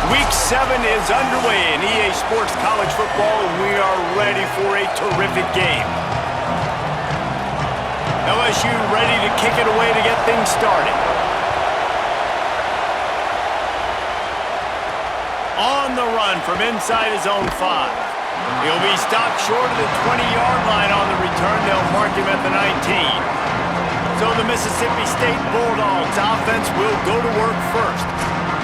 Week 7 is underway in EA Sports College Football, and we are ready for a terrific game. LSU ready to kick it away to get things started. On the run from inside his own 5. He'll be stopped short of the 20-yard line on the return. They'll mark him at the 19. So the Mississippi State Bulldogs offense will go to work first.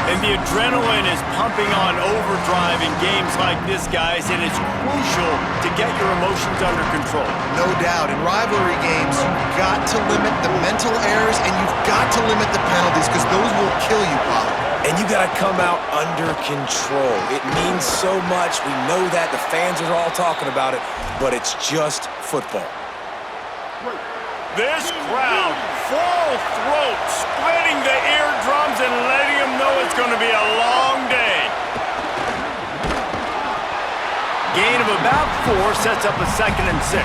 And the adrenaline is pumping on overdrive in games like this, guys, and it's crucial to get your emotions under control. No doubt. In rivalry games, you've got to limit the mental errors and you've got to limit the penalties because those will kill you, Bob. And you got to come out under control. It means so much. We know that. The fans are all talking about it, but it's just football. This crowd, full throat, splitting the eardrums and letting them know it's going to be a long day. Gain of about 4 sets up a 2nd and 6.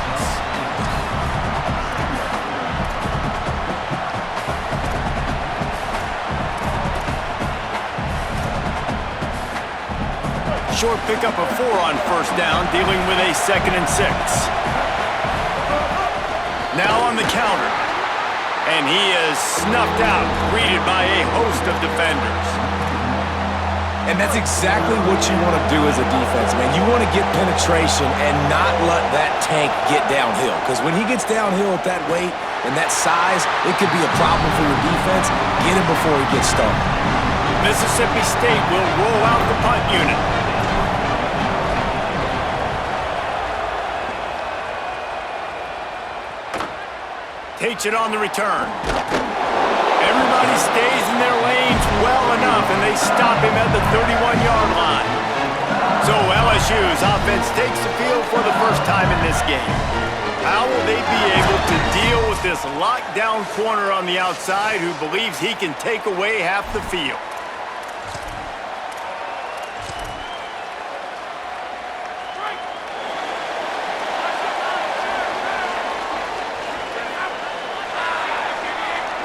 Short pickup of 4 on 1st down, dealing with a 2nd and 6. Now on the counter. And he is snuffed out, greeted by a host of defenders. And that's exactly what you want to do as a defense, man. You want to get penetration and not let that tank get downhill. Because when he gets downhill at that weight and that size, it could be a problem for your defense. Get him before he gets started. Mississippi State will roll out the punt unit. Takes it on the return. Everybody stays in their lanes well enough, and they stop him at the 31-yard line. So LSU's offense takes the field for the first time in this game. How will they be able to deal with this lockdown corner on the outside who believes he can take away half the field?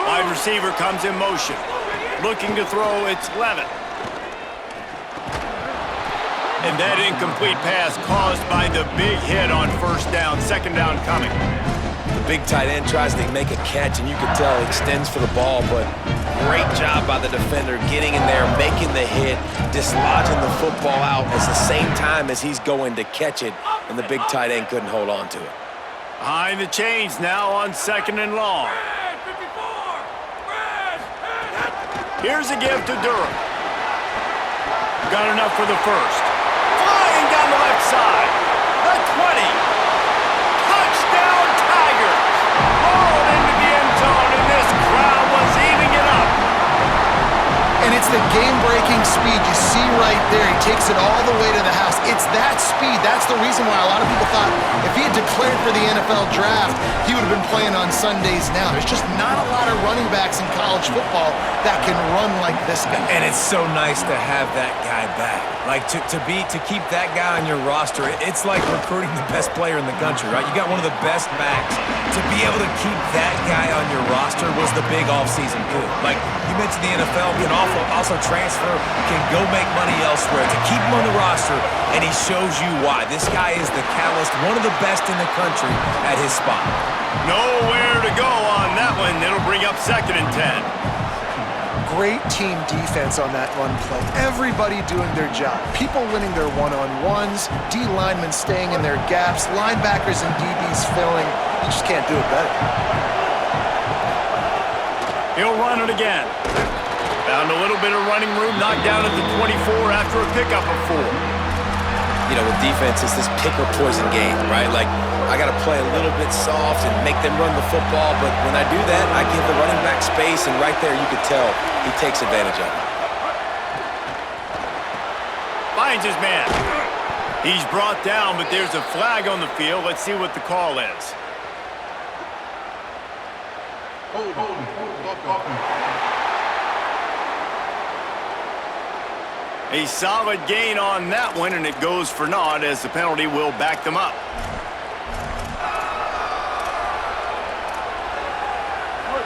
Wide receiver comes in motion. Looking to throw, it's Levitt. And that incomplete pass caused by the big hit on 1st down, 2nd down coming. The big tight end tries to make a catch, and you can tell he extends for the ball, but great job by the defender getting in there, making the hit, dislodging the football out at the same time as he's going to catch it, and the big tight end couldn't hold on to it. Behind the chains now on 2nd and long. Here's a give to Durham. Got enough for the 1st. Flying down the left side. The 20. Touchdown Tigers. Rolled into the end zone, and this crowd was eating it up. And it's the game-breaking speed you see right there. He takes it all the way to the house. It's that speed. That's the reason why a lot of people thought if he had declared for the NFL draft, he would have been playing on Sundays now. There's just not a lot of running backs in college football that can run like this guy. And it's so nice to have that guy back. Like to keep that guy on your roster, it's like recruiting the best player in the country, right? You got one of the best backs. To be able to keep that guy on your roster was the big offseason coup. Like you mentioned, the NFL can also transfer, can go make money elsewhere. To keep him on the roster, and he shows you why. This guy is the catalyst, one of the best in the country at his spot. Nowhere to go on that one. It'll bring up 2nd and 10. Great team defense on that run play. Everybody doing their job. People winning their one-on-ones, D linemen staying in their gaps, linebackers and DBs filling. You just can't do it better. He'll run it again. Found a little bit of running room, knocked down at the 24 after a pickup of 4. You know, with defense, it's this pick or poison game, right? Like, I got to play a little bit soft and make them run the football, but when I do that, I give the running back space, and right there you could tell he takes advantage of it. Finds his man. He's brought down, but there's a flag on the field. Let's see what the call is. A solid gain on that one, and it goes for naught as the penalty will back them up.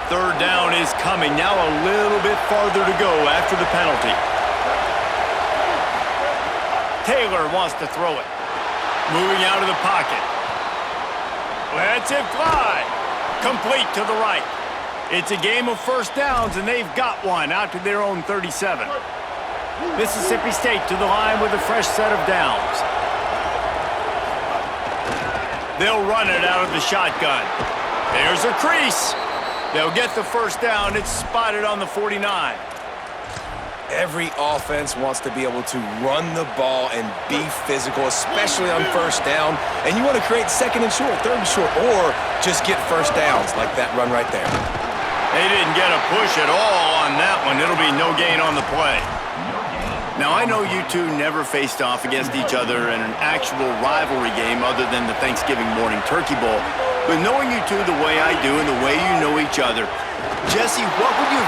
Third down is coming. Now a little bit farther to go after the penalty. Taylor wants to throw it. Moving out of the pocket. Lets it fly. Complete to the right. It's a game of first downs, and they've got one out to their own 37. Mississippi State to the line with a fresh set of downs. They'll run it out of the shotgun. There's a crease. They'll get the first down. It's spotted on the 49. Every offense wants to be able to run the ball and be physical, especially on first down. And you want to create second and short, third and short, or just get first downs like that run right there. They didn't get a push at all on that one. It'll be no gain on the play. Now, I know you two never faced off against each other in an actual rivalry game other than the Thanksgiving morning Turkey Bowl. But knowing you two the way I do and the way you know each other, Jesse, what would you...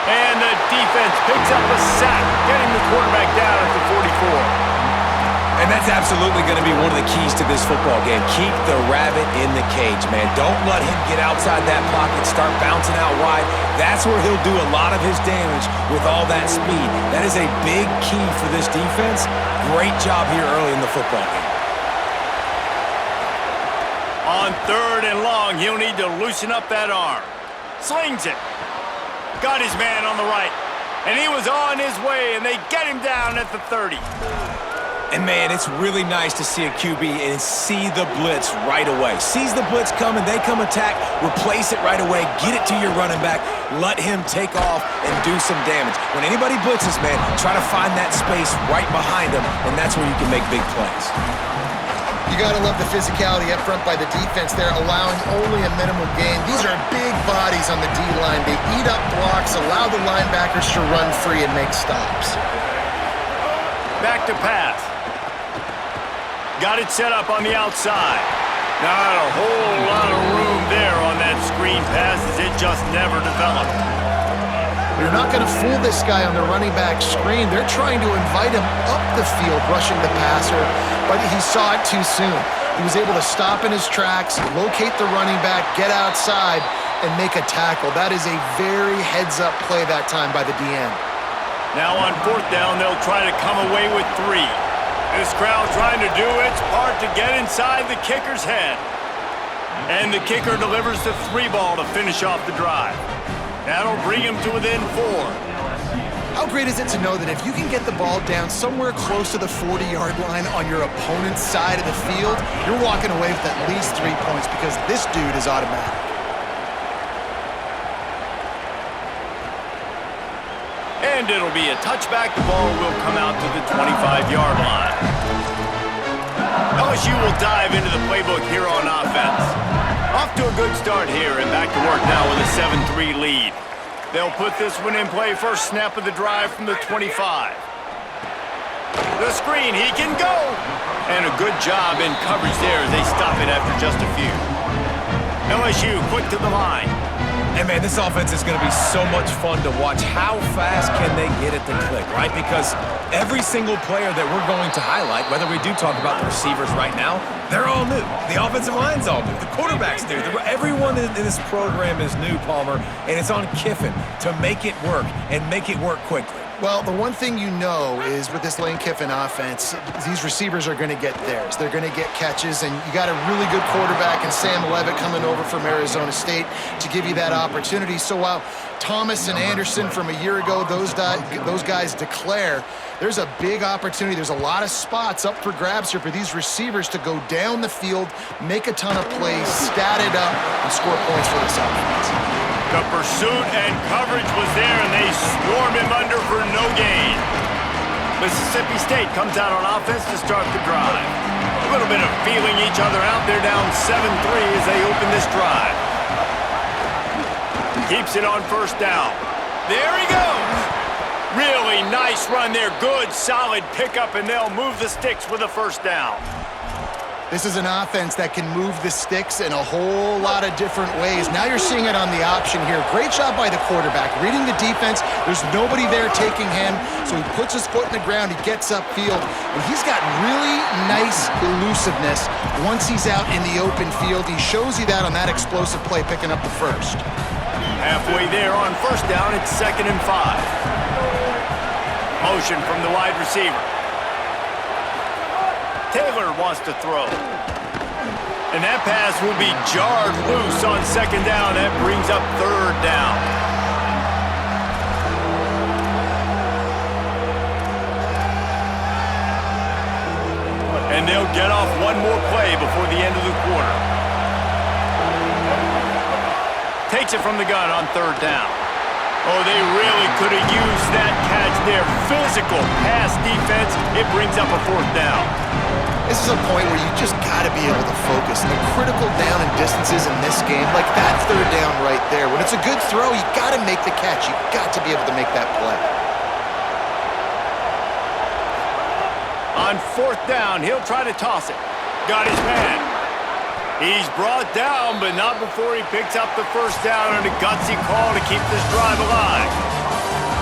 And the defense picks up a sack, getting the quarterback down at the 44. And that's absolutely going to be one of the keys to this football game. Keep the rabbit in the cage, man. Don't let him get outside that pocket, start bouncing out wide. That's where he'll do a lot of his damage with all that speed. That is a big key for this defense. Great job here early in the football game. On 3rd and long, he'll need to loosen up that arm. Slings it. Got his man on the right. And he was on his way, and they get him down at the 30. And, man, it's really nice to see a QB and see the blitz right away. Sees the blitz coming, they come attack, replace it right away, get it to your running back, let him take off and do some damage. When anybody blitzes, man, try to find that space right behind them, and that's where you can make big plays. You got to love the physicality up front by the defense there, allowing only a minimal gain. These are big bodies on the D-line. They eat up blocks, allow the linebackers to run free and make stops. Back to pass. Got it set up on the outside. Not a whole lot of room there on that screen pass as it just never developed. You're not going to fool this guy on the running back screen. They're trying to invite him up the field, rushing the passer, but he saw it too soon. He was able to stop in his tracks, locate the running back, get outside, and make a tackle. That is a very heads-up play that time by the DN. Now on 4th down, they'll try to come away with 3. This crowd trying to do its part to get inside the kicker's head. And the kicker delivers the 3 ball to finish off the drive. That'll bring him to within 4. How great is it to know that if you can get the ball down somewhere close to the 40-yard line on your opponent's side of the field, you're walking away with at least 3 points because this dude is automatic. And it'll be a touchback. The ball will come out to the 25-yard line. LSU will dive into the playbook here on offense. Off to a good start here and back to work now with a 7-3 lead. They'll put this one in play first snap of the drive from the 25. The screen, he can go! And a good job in coverage there as they stop it after just a few. LSU quick to the line. And, man, this offense is going to be so much fun to watch. How fast can they get it to click, right? Because every single player that we're going to highlight, whether we do talk about the receivers right now, they're all new. The offensive line's all new. The quarterback's new. Everyone in this program is new, Palmer, and it's on Kiffin to make it work and make it work quickly. Well, the one thing you know is with this Lane Kiffin offense, these receivers are going to get theirs. They're going to get catches, and you got a really good quarterback in Sam Levitt coming over from Arizona State to give you that opportunity. So while Thomas and Anderson from a year ago, those guys declare, there's a big opportunity. There's a lot of spots up for grabs here for these receivers to go down the field, make a ton of plays, stat it up, and score points for this offense. The pursuit and coverage was there, and they swarm him under for no gain. Mississippi State comes out on offense to start the drive. A little bit of feeling each other out. They're down 7-3 as they open this drive. Keeps it on first down. There he goes. Really nice run there. Good, solid pickup, and they'll move the sticks with a first down. This is an offense that can move the sticks in a whole lot of different ways. Now you're seeing it on the option here. Great job by the quarterback. Reading the defense, there's nobody there taking him, so he puts his foot in the ground, he gets upfield, and he's got really nice elusiveness once he's out in the open field. He shows you that on that explosive play, picking up the first. Halfway there on first down, it's 2nd and 5. Motion from the wide receiver. Taylor wants to throw. And that pass will be jarred loose on second down. That brings up third down. And they'll get off one more play before the end of the quarter. Takes it from the gun on third down. Oh, they really could have used that catch there. Physical pass defense. It brings up a fourth down. This is a point where you just got to be able to focus. And the critical down and distances in this game, like that third down right there. When it's a good throw, you got to make the catch. You got to be able to make that play. On fourth down, he'll try to toss it. Got his man. He's brought down, but not before he picks up the first down and a gutsy call to keep this drive alive.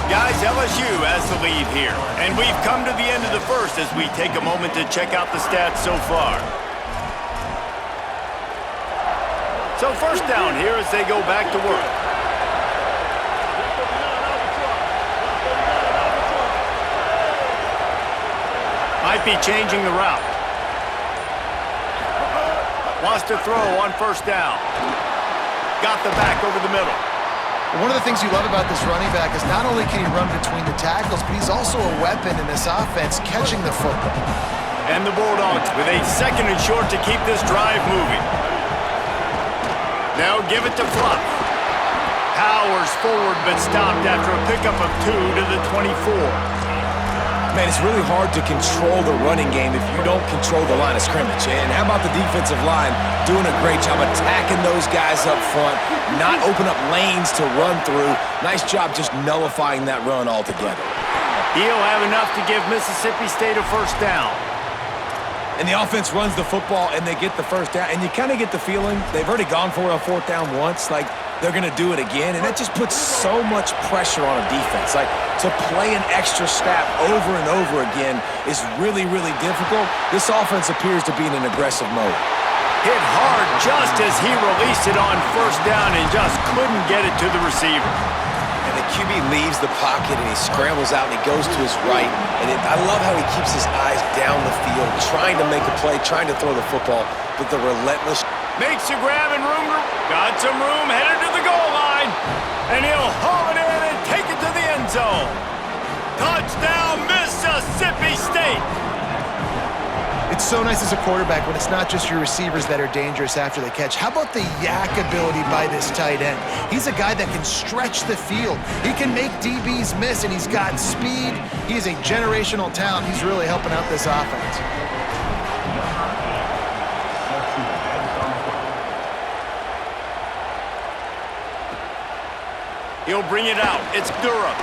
Guys, LSU has the lead here, and we've come to the end of the first as we take a moment to check out the stats so far. So first down here as they go back to work. Might be changing the route. Wants to throw on first down. Got the back over the middle. One of the things you love about this running back is not only can he run between the tackles, but he's also a weapon in this offense catching the football. And the Bulldogs with a second and short to keep this drive moving. Now give it to Fluff. Powers forward but stopped after a pickup of 2 to the 24. Man, it's really hard to control the running game if you don't control the line of scrimmage. And how about the defensive line doing a great job attacking those guys up front, not open up lanes to run through. Nice job just nullifying that run altogether. He'll have enough to give Mississippi State a first down. And the offense runs the football, and they get the first down. And you kind of get the feeling they've already gone for a fourth down once. Like, they're going to do it again. And that just puts so much pressure on a defense. Like, to play an extra snap over and over again is really, really difficult. This offense appears to be in an aggressive mode. Hit hard just as he released it on first down and just couldn't get it to the receiver. And the QB leaves the pocket and he scrambles out and he goes to his right. And I love how he keeps his eyes down the field, trying to make a play, trying to throw the football, but the relentless... Makes a grab and room. Got some room, headed to the goal line. And he'll haul it in and take it to the end zone. Touchdown, Mississippi State. It's so nice as a quarterback when it's not just your receivers that are dangerous after the catch. How about the yak ability by this tight end? He's a guy that can stretch the field. He can make DBs miss, and he's got speed. He is a generational talent. He's really helping out this offense. He'll bring it out. It's Durham.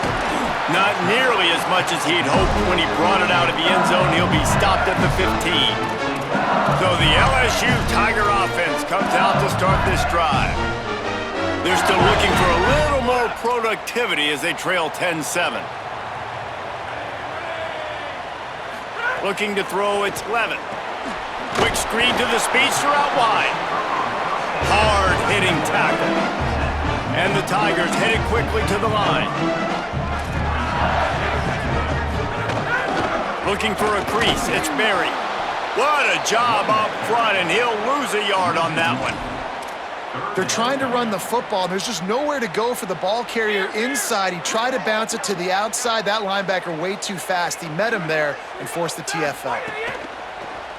Not nearly as much as he'd hoped when he brought it out of the end zone. He'll be stopped at the 15. So the LSU Tiger offense comes out to start this drive. They're still looking for a little more productivity as they trail 10-7. Looking to throw, it's Levin. Quick screen to the speedster out wide. Hard-hitting tackle. And the Tigers headed quickly to the line. Looking for a crease, it's Berry. What a job up front, and he'll lose a yard on that one. They're trying to run the football, and there's just nowhere to go for the ball carrier inside. He tried to bounce it to the outside. That linebacker way too fast. He met him there and forced the TFL.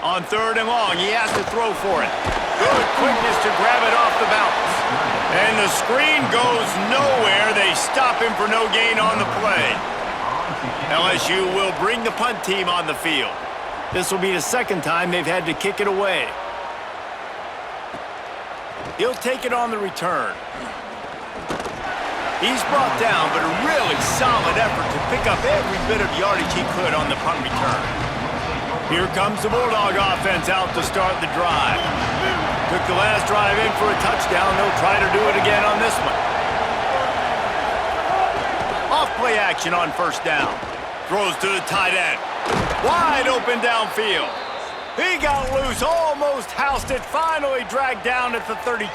On third and long, he has to throw for it. Good quickness to grab it off the bounce. And the screen goes nowhere. They stop him for no gain on the play. LSU will bring the punt team on the field. This will be the second time they've had to kick it away. He'll take it on the return. He's brought down, but a really solid effort to pick up every bit of yardage he could on the punt return. Here comes the Bulldog offense out to start the drive. Took the last drive in for a touchdown. They'll try to do it again on this one. Off-play action on first down. Throws to the tight end. Wide open downfield. He got loose, almost housed it, finally dragged down at the 32.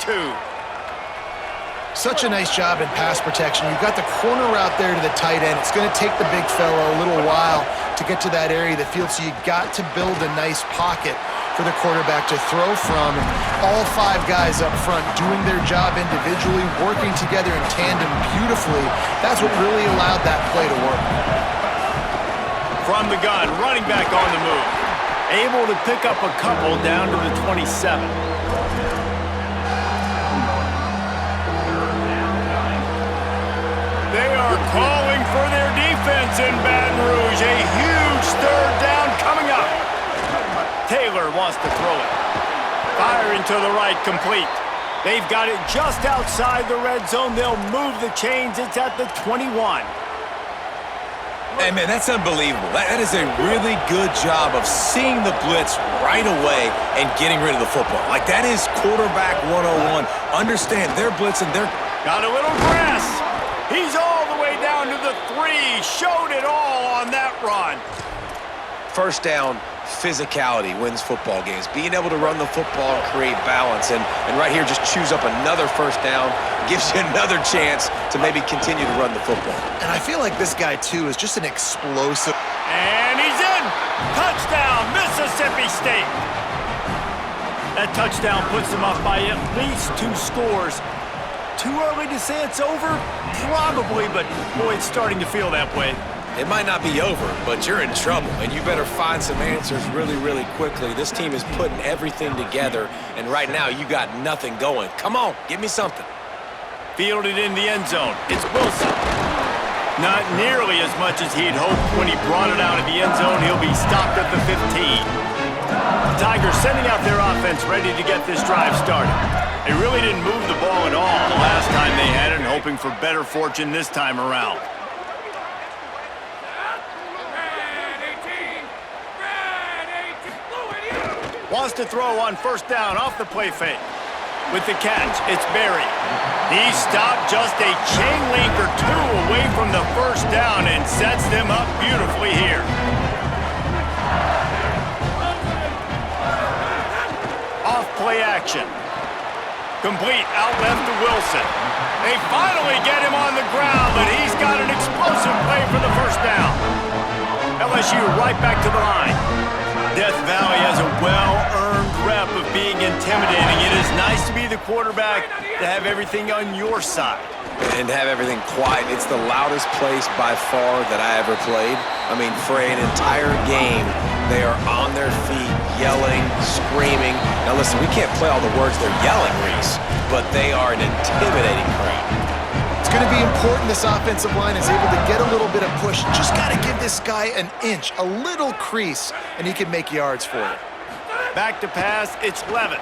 Such a nice job in pass protection. You've got the corner route there to the tight end. It's going to take the big fella a little while to get to that area of the field, so you got to build a nice pocket for the quarterback to throw from. And all 5 guys up front doing their job individually, working together in tandem beautifully. That's what really allowed that play to work. From the gun, running back on the move. Able to pick up a couple down to the 27. They are calling for their defense in Baton Rouge. A huge 3rd down coming up. Taylor wants to throw it. Firing to the right, complete. They've got it just outside the red zone. They'll move the chains. It's at the 21. Hey, man, that's unbelievable. That is a really good job of seeing the blitz right away and getting rid of the football. Like, that is quarterback 101. Understand, they're blitzing. Got a little grass. He's all the way down to the 3. Showed it all on that run. First down, physicality wins football games. Being able to run the football and create balance. And right here, just choose up another first down. Gives you another chance to maybe continue to run the football. And I feel like this guy, too, is just an explosive. And he's in. Touchdown, Mississippi State. That touchdown puts them up by at least 2 scores. Too early to say it's over? Probably, but boy, it's starting to feel that way. It might not be over, but you're in trouble, and you better find some answers really, really quickly. This team is putting everything together, and right now you got nothing going. Come on, give me something. Fielded in the end zone. It's Wilson. Not nearly as much as he'd hoped when he brought it out of the end zone. He'll be stopped at the 15. The Tigers sending out their offense ready to get this drive started. They really didn't move the ball at all the last time they had it, and hoping for better fortune this time around. Wants to throw on first down off the play fake. With the catch, it's Berry. He stopped just a chain link or 2 away from the first down and sets them up beautifully here. Off play action. Complete out left to Wilson. They finally get him on the ground, but he's got an explosive play for the first down. LSU right back to the line. Death Valley has a well-earned rep of being intimidating. It is nice to be the quarterback, to have everything on your side. And to have everything quiet. It's the loudest place by far that I ever played. I mean, for an entire game, they are on their feet, yelling, screaming. Now listen, we can't play all the words they're yelling, Reese, but they are an intimidating crowd. It's going to be important this offensive line is able to get a little bit of push. Just got to give this guy an inch, a little crease, and he can make yards for you. Back to pass, it's Levitt.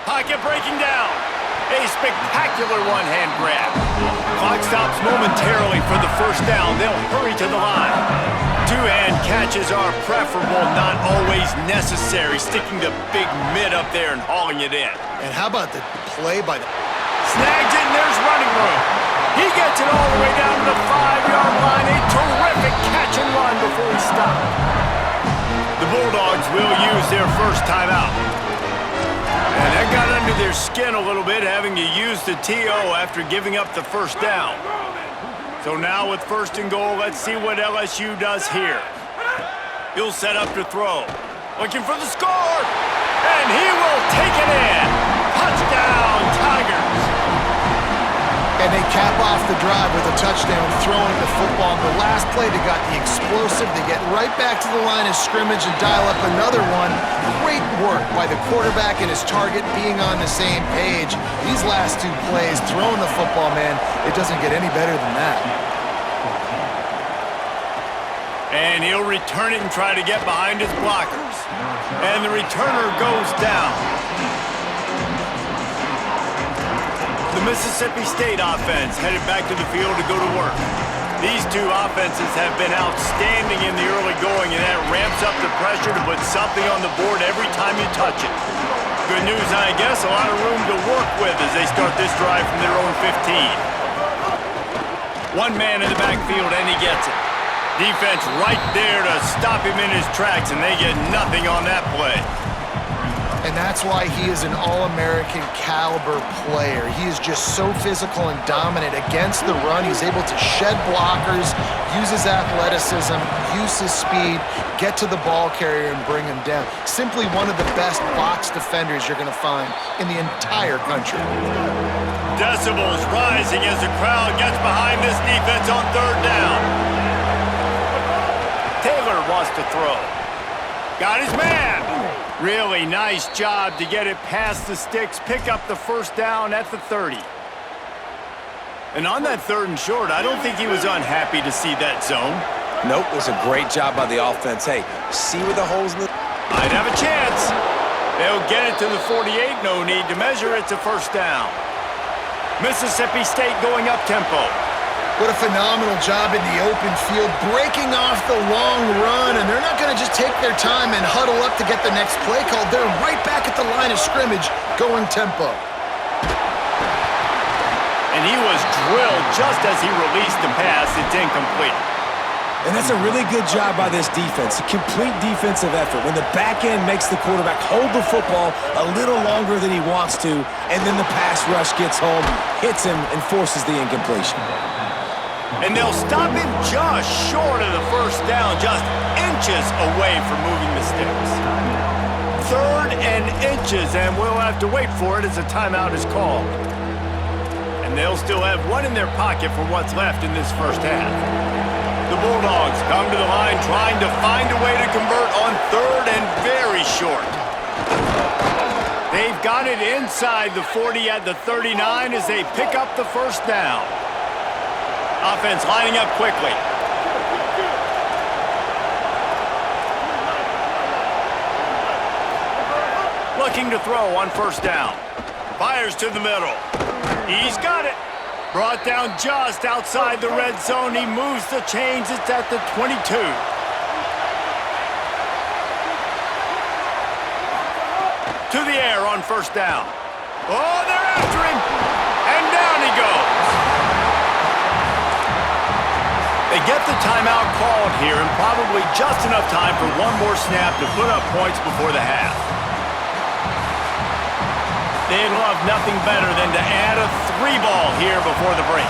Pocket breaking down. A spectacular one-hand grab. Clock stops momentarily for the first down. They'll hurry to the line. Two-hand catches are preferable, not always necessary. Sticking the big mid up there and hauling it in. And how about the play by the... Snags it, and there's running room. He gets it all the way down to the 5-yard line. A terrific catch and run before he stopped. The Bulldogs will use their first timeout. And that got under their skin a little bit, having to use the TO after giving up the first down. So now with first and goal, let's see what LSU does here. He'll set up to throw. Looking for the score. And he will take it in. Touchdown, Tigers. And they cap off the drive with a touchdown, throwing the football. On the last play, they got the explosive. They get right back to the line of scrimmage and dial up another one. Great work by the quarterback and his target being on the same page. These last 2 plays, throwing the football, man, it doesn't get any better than that. And he'll return it and try to get behind his blockers. And the returner goes down. The Mississippi State offense headed back to the field to go to work. These 2 offenses have been outstanding in the early going, and that ramps up the pressure to put something on the board every time you touch it. Good news, I guess, a lot of room to work with as they start this drive from their own 15. One man in the backfield, and he gets it. Defense right there to stop him in his tracks, and they get nothing on that play. And that's why he is an All-American caliber player. He is just so physical and dominant against the run. He's able to shed blockers, use his athleticism, use his speed, get to the ball carrier and bring him down. Simply one of the best box defenders you're going to find in the entire country. Decibels rising as the crowd gets behind this defense on third down. Taylor wants to throw. Got his man. Really nice job to get it past the sticks, pick up the first down at the 30. And on that 3rd and short, I don't think he was unhappy to see that zone. Nope, it was a great job by the offense. Hey, see where the holes in the... Might have a chance. They'll get it to the 48, no need to measure. It's a first down. Mississippi State going up tempo. What a phenomenal job in the open field, breaking off the long run, and they're not going to just take their time and huddle up to get the next play called. They're right back at the line of scrimmage, going tempo. And he was drilled just as he released the pass. It's incomplete. And that's a really good job by this defense, a complete defensive effort. When the back end makes the quarterback hold the football a little longer than he wants to, and then the pass rush gets home, hits him, and forces the incompletion. And they'll stop him just short of the first down, just inches away from moving the sticks. 3rd and inches, and we'll have to wait for it as a timeout is called. And they'll still have one in their pocket for what's left in this first half. The Bulldogs come to the line trying to find a way to convert on 3rd and very short. They've got it inside the 40 at the 39 as they pick up the first down. Offense lining up quickly. Looking to throw on first down. Fires to the middle. He's got it. Brought down just outside the red zone. He moves the chains. It's at the 22. To the air on first down. Oh, they're after him. And down he goes. They get the timeout called here, and probably just enough time for one more snap to put up points before the half. They'd love nothing better than to add a 3-ball here before the break.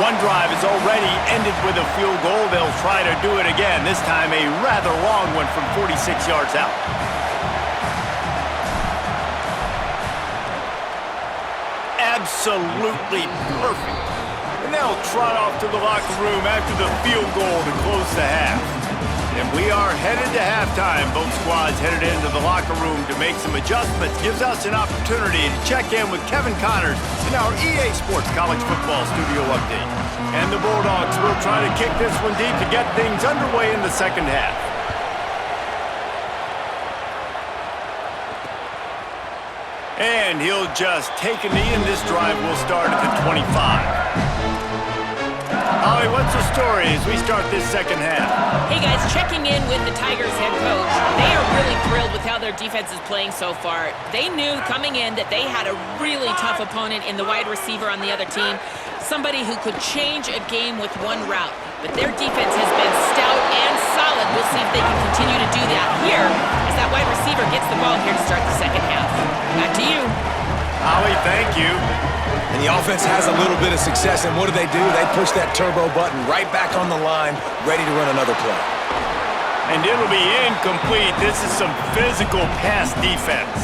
One drive is already ended with a field goal. They'll try to do it again, this time a rather long one from 46 yards out. Absolutely perfect. And they'll trot off to the locker room after the field goal to close the half. And we are headed to halftime. Both squads headed into the locker room to make some adjustments. Gives us an opportunity to check in with Kevin Connors in our EA Sports College Football Studio Update. And the Bulldogs will try to kick this one deep to get things underway in the second half. And he'll just take a knee, and this drive will start at the 25. Holly, what's the story as we start this second half? Hey guys, checking in with the Tigers head coach. They are really thrilled with how their defense is playing so far. They knew coming in that they had a really tough opponent in the wide receiver on the other team, somebody who could change a game with one route. But their defense has been stout and solid. We'll see if they can continue to do that here as that wide receiver gets the ball here to start the second half. Back to you. Holly, thank you. And the offense has a little bit of success, and what do? They push that turbo button right back on the line, ready to run another play. And it'll be incomplete. This is some physical pass defense.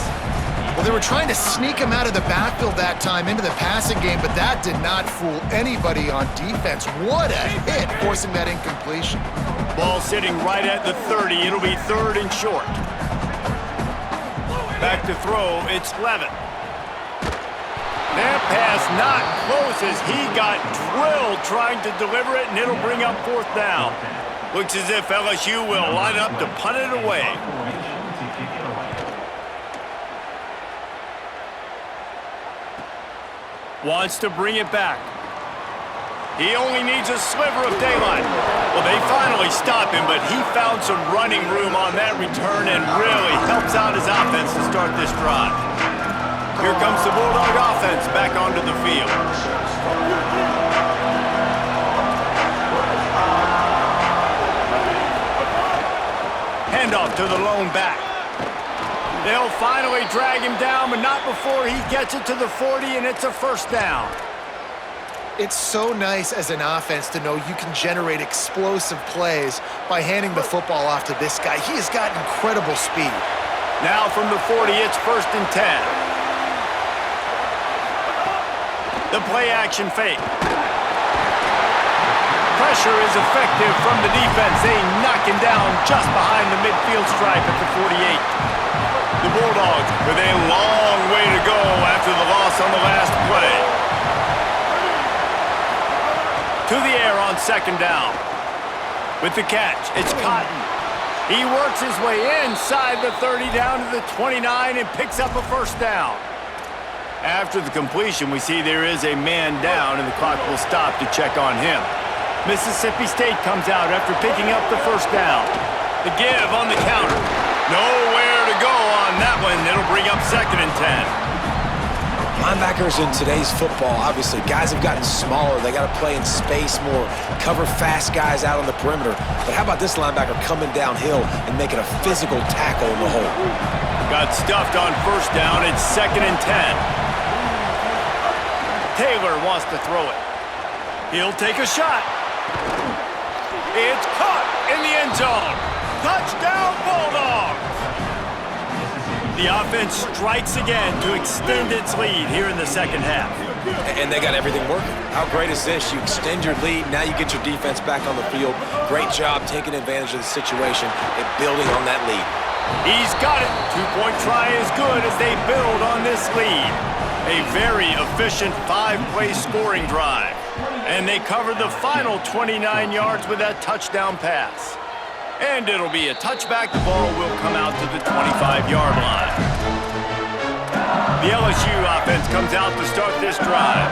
Well, they were trying to sneak him out of the backfield that time into the passing game, but that did not fool anybody on defense. What a hit, forcing that incompletion. Ball sitting right at the 30. It'll be 3rd and short. Back to throw, it's Levin. That pass not close as he got drilled trying to deliver it, and it'll bring up 4th down. Looks as if LSU will line up to punt it away. Wants to bring it back. He only needs a sliver of daylight. Well, they finally stop him, but he found some running room on that return and really helps out his offense to start this drive. Here comes the Bulldog offense back onto the field. Handoff to the lone back. They'll finally drag him down, but not before he gets it to the 40, and it's a first down. It's so nice as an offense to know you can generate explosive plays by handing the football off to this guy. He has got incredible speed. Now from the 40, it's 1st and 10. The play-action fake. Pressure is effective from the defense. They knock him down just behind the midfield stripe at the 48. The Bulldogs with a long way to go after the loss on the last play. To the air on 2nd down. With the catch, it's Cotton. He works his way inside the 30 down to the 29 and picks up a first down. After the completion, we see there is a man down, and the clock will stop to check on him. Mississippi State comes out after picking up the first down. The give on the counter. Nowhere to go on that one. It'll bring up 2nd and 10. Linebackers in today's football, obviously, guys have gotten smaller. They got to play in space more, cover fast guys out on the perimeter. But how about this linebacker coming downhill and making a physical tackle in the hole? Got stuffed on first down. It's 2nd and 10. Taylor wants to throw it. He'll take a shot. It's caught in the end zone. Touchdown, Bulldogs! The offense strikes again to extend its lead here in the second half. And they got everything working. How great is this? You extend your lead, now you get your defense back on the field. Great job taking advantage of the situation and building on that lead. He's got it. 2-point try is good as they build on this lead. A very efficient 5-play scoring drive. And they cover the final 29 yards with that touchdown pass. And it'll be a touchback. The ball will come out to the 25-yard line. The LSU offense comes out to start this drive.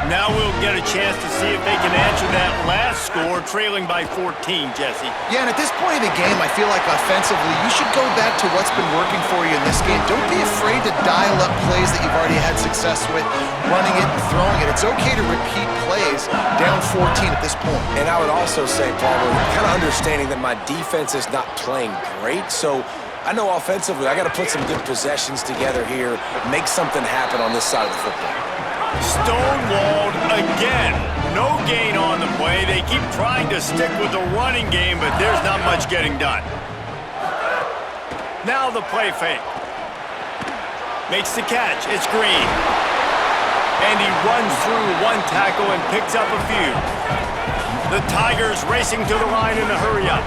Now we'll get a chance to see if they can answer that last score, trailing by 14, Jesse. Yeah, and at this point in the game, I feel like offensively, you should go back to what's been working for you in this game. Don't be afraid to dial up plays that you've already had success with, running it and throwing it. It's okay to repeat plays down 14 at this point. And I would also say, Palmer, kind of understanding that my defense is not playing great, so I know offensively I got to put some good possessions together here, make something happen on this side of the football. Stonewalled again. No gain on the play. They keep trying to stick with the running game, but there's not much getting done. Now the play fake. Makes the catch. It's Green. And he runs through one tackle and picks up a few. The Tigers racing to the line in a hurry-up.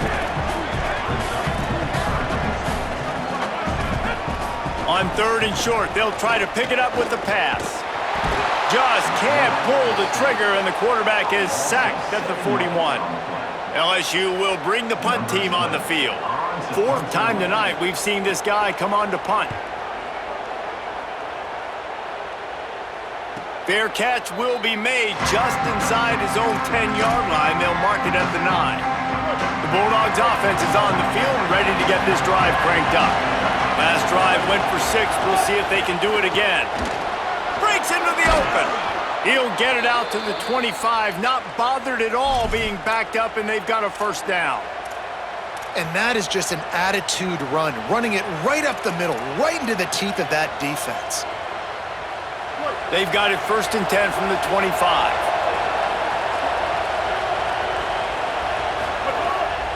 On 3rd and short, they'll try to pick it up with the pass. Just can't pull the trigger, and the quarterback is sacked at the 41. LSU will bring the punt team on the field. 4th time tonight we've seen this guy come on to punt. Fair catch will be made just inside his own 10-yard line. They'll mark it at the 9. The Bulldogs offense is on the field and ready to get this drive cranked up. Last drive went for 6. We'll see if they can do it again. Breaks into the open. He'll get it out to the 25, not bothered at all being backed up, and they've got a first down. And that is just an attitude run, running it right up the middle, right into the teeth of that defense. They've got it 1st and 10 from the 25.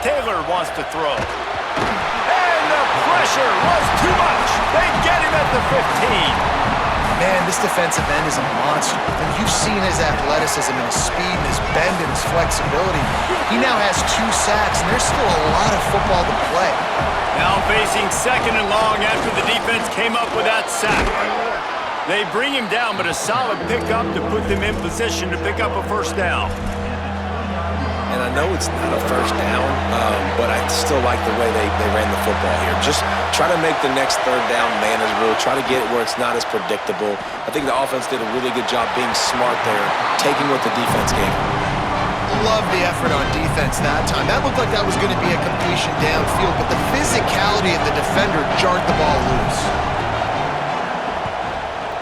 Taylor wants to throw. And the pressure was too much. They get him at the 15. Man, this defensive end is a monster. And you've seen his athleticism and his speed and his bend and his flexibility. He now has 2 sacks, and there's still a lot of football to play. Now facing 2nd and long after the defense came up with that sack. They bring him down, but a solid pickup to put them in position to pick up a first down. And I know it's not a first down, but I still like the way they ran the football here. Just try to make the next 3rd down manageable. Try to get it where it's not as predictable. I think the offense did a really good job being smart there, taking what the defense gave them. Love the effort on defense that time. That looked like that was going to be a completion downfield, but the physicality of the defender jarred the ball loose.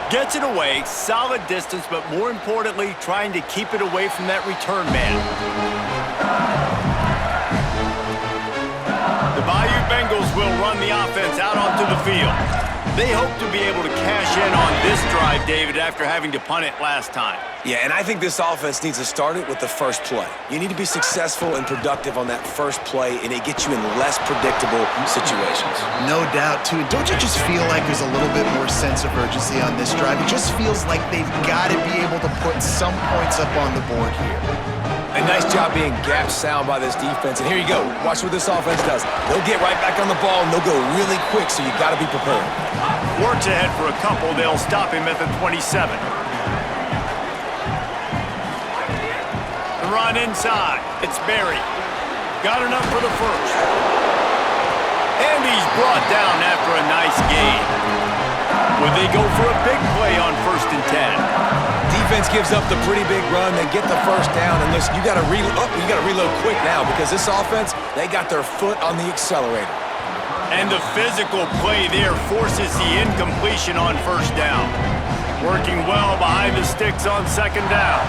Gets it away, solid distance, but more importantly, trying to keep it away from that return man. The Bayou Bengals will run the offense out onto the field. They hope to be able to cash in on this drive, David, after having to punt it last time. Yeah, and I think this offense needs to start it with the first play. You need to be successful and productive on that first play, and it gets you in less predictable situations. No doubt, too. Don't you just feel like there's a little bit more sense of urgency on this drive? It just feels like they've got to be able to put some points up on the board here. A nice job being gap sound by this defense. And here you go. Watch what this offense does. They'll get right back on the ball, and they'll go really quick, so you got to be prepared. Works ahead for a couple. They'll stop him at the 27. The run inside. It's Berry. Got enough for the first. And he's brought down after a nice gain. Would they go for a big play on 1st and 10? Defense gives up the pretty big run. They get the first down, and listen, you got to reload quick now because this offense, they got their foot on the accelerator. And the physical play there forces the incompletion on 1st down. Working well behind the sticks on 2nd down.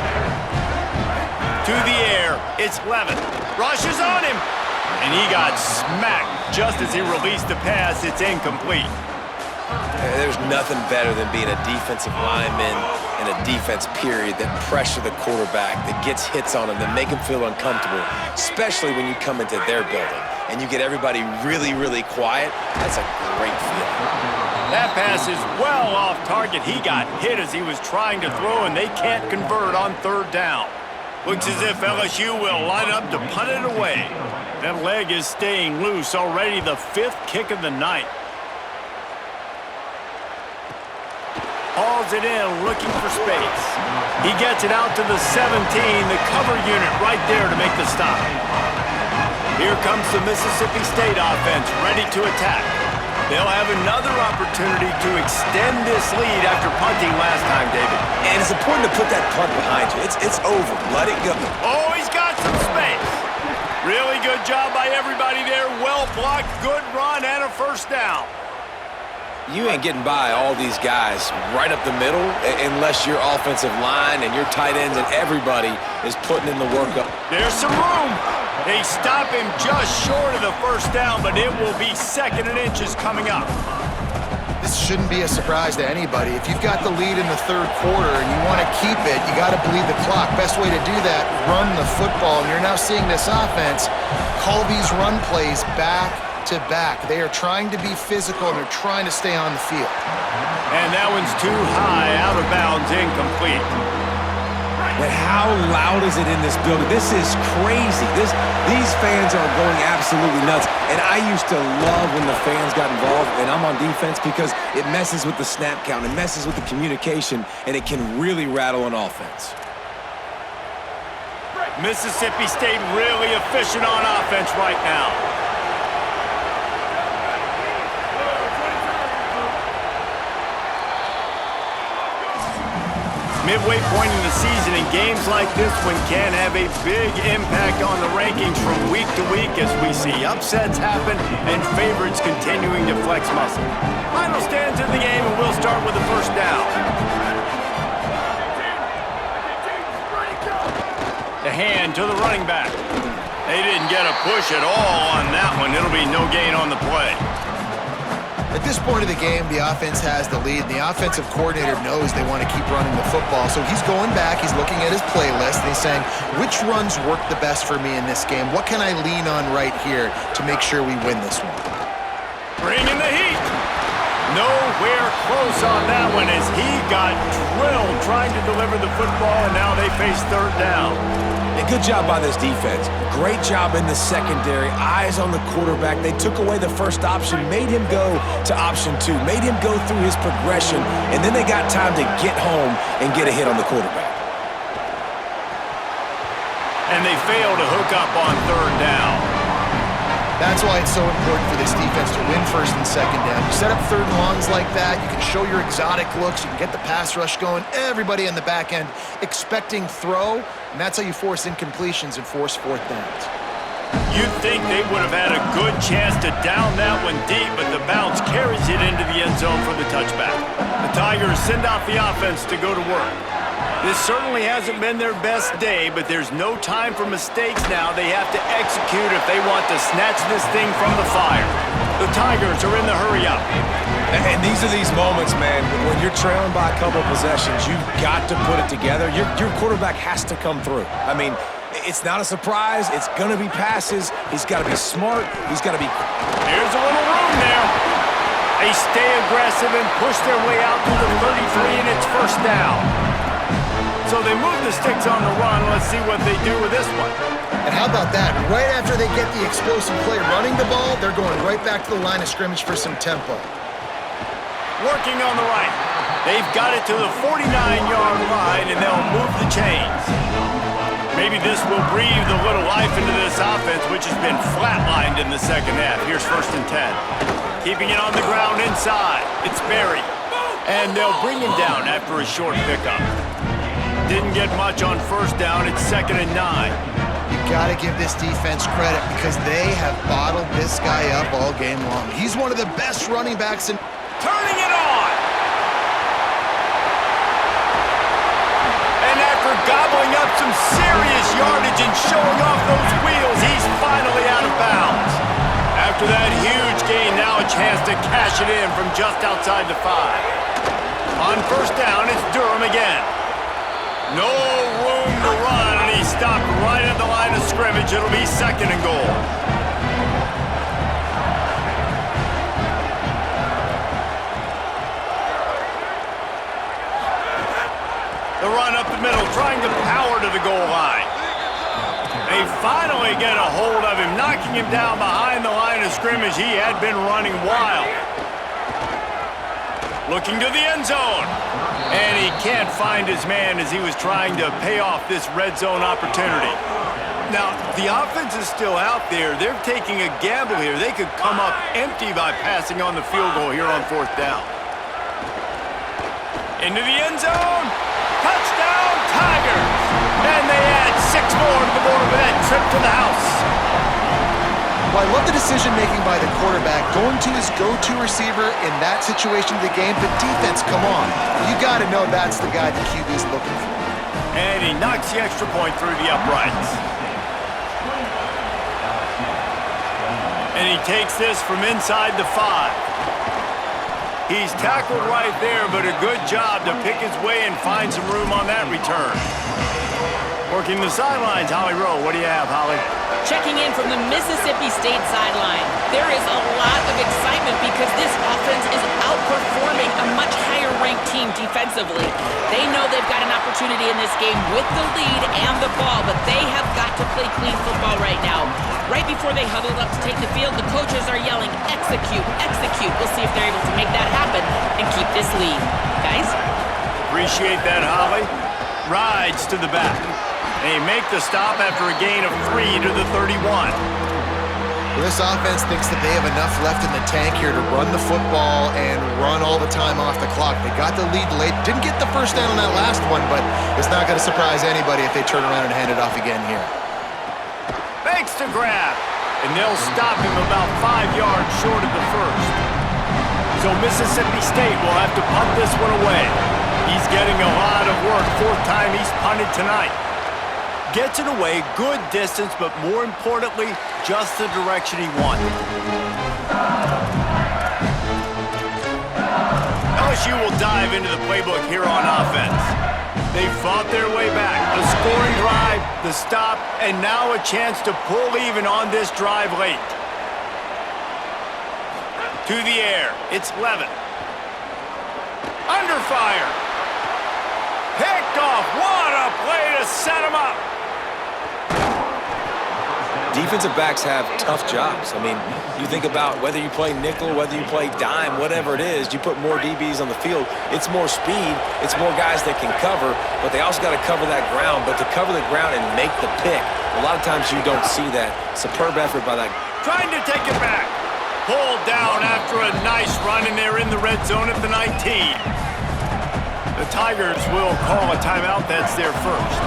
To the air, it's Levin. Rushes on him, and he got smacked just as he released the pass. It's incomplete. There's nothing better than being a defensive lineman and a defense period that pressure the quarterback, that gets hits on him, that make him feel uncomfortable, especially when you come into their building and you get everybody really, really quiet. That's a great feeling. That pass is well off target. He got hit as he was trying to throw, and they can't convert on 3rd down. Looks as if LSU will line up to punt it away. That leg is staying loose. Already the 5th kick of the night. Hauls it in, looking for space. He gets it out to the 17, the cover unit right there to make the stop. Here comes the Mississippi State offense, ready to attack. They'll have another opportunity to extend this lead after punting last time, David. And it's important to put that punt behind you. It's over. Let it go. Oh, he's got some space. Really good job by everybody there. Well blocked, good run, and a 1st down. You ain't getting by all these guys right up the middle unless your offensive line and your tight ends and everybody is putting in the work up. There's some room. They stop him just short of the 1st down, but it will be 2nd and inches coming up. This shouldn't be a surprise to anybody. If you've got the lead in the 3rd quarter and you want to keep it, you got to bleed the clock. Best way to do that, run the football. And you're now seeing this offense call these run plays back to back. They are trying to be physical, and they're trying to stay on the field. And that one's too high, out of bounds, incomplete. But how loud is it in this building? This is crazy. These fans are going absolutely nuts. And I used to love when the fans got involved, and I'm on defense, because it messes with the snap count, it messes with the communication, and it can really rattle an offense. Mississippi State really efficient on offense right now. Midway point in the season, and games like this one can have a big impact on the rankings from week to week as we see upsets happen and favorites continuing to flex muscle. Final stands in the game, and we'll start with the 1st down. The hand to the running back. They didn't get a push at all on that one. It'll be no gain on the play. At this point of the game, the offense has the lead, and the offensive coordinator knows they want to keep running the football. So he's going back, he's looking at his playlist, and he's saying, which runs work the best for me in this game? What can I lean on right here to make sure we win this one? Bringing the heat. Nowhere close on that one as he got drilled trying to deliver the football, and now they face 3rd down. And good job by this defense. Great job in the secondary. Eyes on the quarterback. They took away the first option, made him go to option 2, made him go through his progression, and then they got time to get home and get a hit on the quarterback. And they fail to hook up on 3rd down. That's why it's so important for this defense to win 1st and 2nd down. You set up 3rd and longs like that, you can show your exotic looks, you can get the pass rush going, everybody in the back end expecting throw, and that's how you force incompletions and force 4th downs. You'd think they would have had a good chance to down that one deep, but the bounce carries it into the end zone for the touchback. The Tigers send out the offense to go to work. This certainly hasn't been their best day, but there's no time for mistakes now. They have to execute if they want to snatch this thing from the fire. The Tigers are in the hurry-up. And these are these moments, man, when you're trailing by a couple of possessions, you've got to put it together. Your quarterback has to come through. I mean, it's not a surprise. It's going to be passes. He's got to be smart. He's got to be... Here's a little room there. They stay aggressive and push their way out to the 33, and it's first down. So they move the sticks on the run. Let's see what they do with this one. And how about that? Right after they get the explosive play running the ball, they're going right back to the line of scrimmage for some tempo. Working on the right. They've got it to the 49-yard line, and they'll move the chains. Maybe this will breathe a little life into this offense, which has been flatlined in the second half. Here's 1st and 10. Keeping it on the ground inside. It's Berry. And they'll bring him down after a short pickup. Didn't get much on 1st down. It's 2nd and 9. You got to give this defense credit because they have bottled this guy up all game long. He's one of the best running backs in... Turning it on! And after gobbling up some serious yardage and showing off those wheels, he's finally out of bounds. After that huge gain, now a chance to cash it in from just outside the 5. On 1st down, it's Durham again. No room to run, and he stopped right at the line of scrimmage. It'll be 2nd and goal. The run up the middle, trying to power to the goal line. They finally get a hold of him, knocking him down behind the line of scrimmage. He had been running wild. Looking to the end zone. And he can't find his man as he was trying to pay off this red zone opportunity. Now, the offense is still out there. They're taking a gamble here. They could come up empty by passing on the field goal here on 4th down. Into the end zone. Touchdown, Tigers! And they add 6 more to the board with that trip to the house. Well, I love the decision-making by the quarterback, going to his go-to receiver in that situation of the game. But defense, come on. You got to know that's the guy the QB's looking for. And he knocks the extra point through the uprights. And he takes this from inside the 5. He's tackled right there, but a good job to pick his way and find some room on that return. Working the sidelines, Holly Rowe. What do you have, Holly? Checking in from the Mississippi State sideline. There is a lot of excitement because this offense is outperforming a much higher-ranked team defensively. They know they've got an opportunity in this game with the lead and the ball, but they have got to play clean football right now. Right before they huddled up to take the field, the coaches are yelling, execute, execute. We'll see if they're able to make that happen and keep this lead. Guys? Appreciate that, Holly. Rides to the back. They make the stop after a gain of 3 to the 31. Well, this offense thinks that they have enough left in the tank here to run the football and run all the time off the clock. They got the lead late. Didn't get the 1st down on that last one, but it's not going to surprise anybody if they turn around and hand it off again here. Makes the grab, and they'll stop him about 5 yards short of the 1st. So Mississippi State will have to punt this one away. He's getting a lot of work. 4th time he's punted tonight. Gets it away, good distance, but more importantly, just the direction he wanted. LSU will dive into the playbook here on offense. They fought their way back. A scoring drive, the stop, and now a chance to pull even on this drive late. To the air, it's Levin. Under fire. Picked off, what a play to set him up. Defensive backs have tough jobs. I mean, you think about whether you play nickel, whether you play dime, whatever it is, you put more DBs on the field. It's more speed. It's more guys that can cover, but they also got to cover that ground. But to cover the ground and make the pick, a lot of times you don't see that. Superb effort by that. Trying to take it back. Pulled down after a nice run, and they're in the red zone at the 19. The Tigers will call a timeout. That's their first.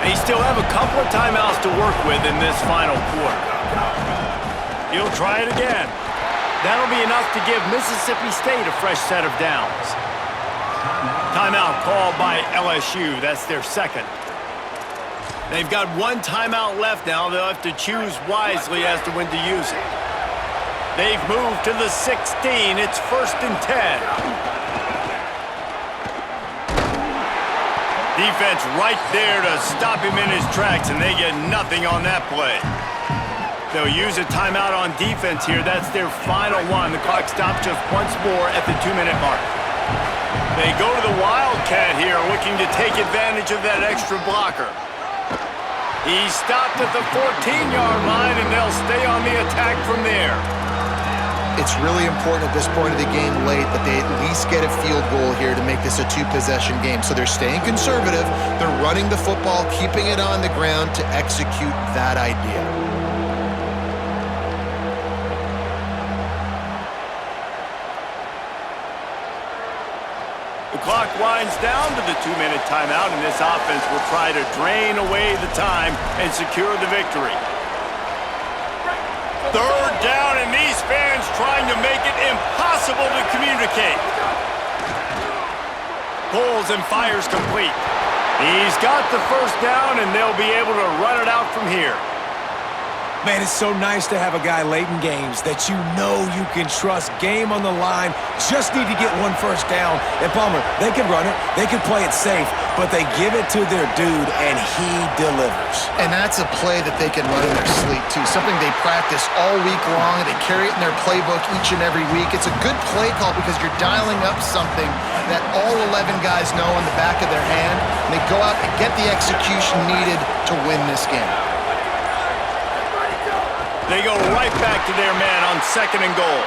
They still have a couple of timeouts to work with in this final quarter. He'll try it again. That'll be enough to give Mississippi State a fresh set of downs. Timeout called by LSU. That's their second. They've got one timeout left now. They'll have to choose wisely as to when to use it. They've moved to the 16. It's 1st and 10. Defense right there to stop him in his tracks, and they get nothing on that play. They'll use a timeout on defense here. That's their final one. The clock stops just once more at the 2-minute mark. They go to the Wildcat here, looking to take advantage of that extra blocker. He stopped at the 14-yard line, and they'll stay on the attack from there. It's really important at this point of the game late that they at least get a field goal here to make this a 2-possession game. So they're staying conservative. They're running the football, keeping it on the ground to execute that idea. The clock winds down to the 2-minute timeout, and this offense will try to drain away the time and secure the victory. 3rd down, and these fans trying to make it impossible to communicate. Pulls and fires complete. He's got the 1st down, and they'll be able to run it out from here. Man, it's so nice to have a guy late in games that you know you can trust. Game on the line, just need to get 1 first down. And Palmer, they can run it, they can play it safe, but they give it to their dude, and he delivers. And that's a play that they can run in their sleep, too. Something they practice all week long. They carry it in their playbook each and every week. It's a good play call because you're dialing up something that all 11 guys know on the back of their hand, and they go out and get the execution needed to win this game. They go right back to their man on 2nd and goal.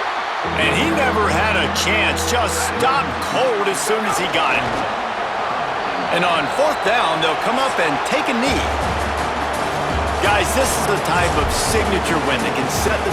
And he never had a chance, just stopped cold as soon as he got it. And on 4th down, they'll come up and take a knee. Guys, this is the type of signature win that can set the